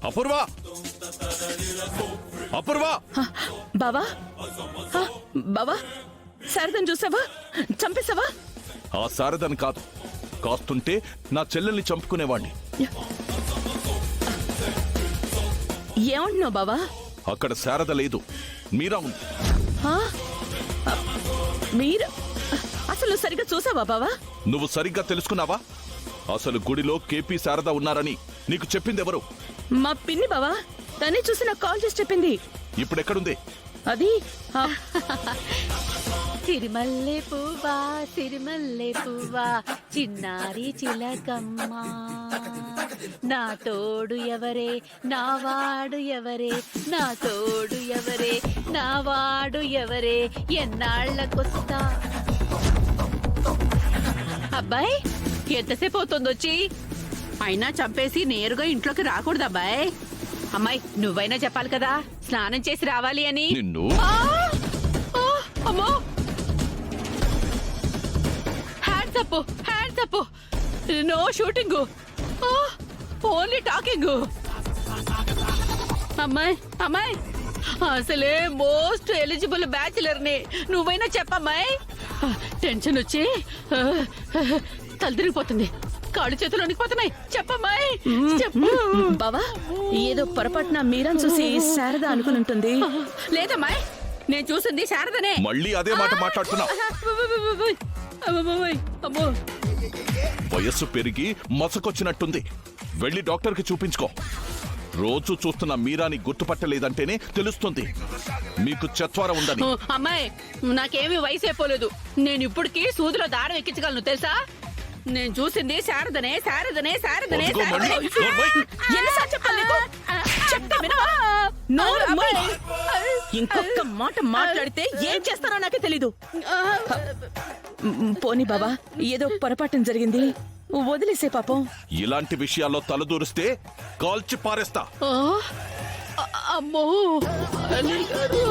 అపూర్వ, అపూర్వ! బావా బావా, శారదను చూసావా? చంపేశావా? ఆ శారదని కాదు, కాస్తుంటే నా చెల్లెల్ని చంపుకునేవాణ్ణి. ఏమంటున్నావు బావా? అక్కడ శారద లేదు, మీరా ఉంది. మీరు అసలు సరిగ్గా చూసావా బావా? నువ్వు సరిగ్గా తెలుసుకున్నావా? అసలు గుడిలో కేపీ శారద ఉన్నారని నీకు చెప్పిందెవరు? మా పిన్ని బావా, తనే చూసి నాకు కాల్ చేసి చెప్పింది. ఇప్పుడెక్కడుంది? అది సిరిమల్లె పువ్వా సిరిమల్లె పువ్వా చిన్నారి చిలకమ్మ, నా తోడు ఎవరే నా వాడు ఎవరే, నా తోడు ఎవరే నా వాడు ఎవరే, ఎన్నాళ్ళకొస్తా. అబ్బాయి ఎంతసేపు అవుతుంది వచ్చి? అయినా చంపేసి నేరుగా ఇంట్లోకి రాకూడదు అబ్బాయి. అమ్మాయి నువ్వైనా చెప్పాలి కదా స్నానం చేసి రావాలి అని. నిన్ను అమ్మో, hands up hands up, no shooting, only talking. అమ్మాయి అమ్మాయి అసలే మోస్ట్ ఎలిజిబుల్ బ్యాచిలర్ ని, నువ్వైనా చెప్పమ్మాయి. టెన్షన్ వచ్చి తల తిరిగిపోతుంది, కాళ్ళు చేతులు వణికిపోతున్నాయి. చెప్పమ్మాయి చెప్పు. బావా, ఏదో పొరపాటున మీరాను చూసి శారద అనుకుని ఉంటుంది. లేదమ్మాయి, నేను చూసింది శారదనే. మళ్ళీ అదే మాట మాట్లాడుతున్నావు. అమ్మో, వయస్సు పెరిగి మసకొచ్చినట్టుంది, వెళ్ళి డాక్టర్కి చూపించుకో. రోజు చూస్తున్న మీరాని గుర్తుపట్టలేదంటేనే తెలుస్తుంది మీకు చత్వారం ఉందని. అమ్మాయి నాకేమీ వయసు అయిపోలేదు, నేను ఇప్పటికీ సూదిలో దారం ఎక్కించగలను తెలుసా. నేను చూసింది శారదనే శారదనే శారదనే. అదిగో మళ్ళీ. ఎన్నిసార్లు చెప్పాలి నీకు? చెప్తా వినవా? నోరు మూయి. ఇంకొక మాట మాట్లాడితే ఏం చేస్తానో నాకే తెలీదు. పోనీ బాబా, ఏదో పొరపాటున జరిగింది, వదిలేసే పాపం. ఇలాంటి విషయాల్లో తలదూరిస్తే కాల్చి పారేస్తా. అమ్మో అలీ గారు.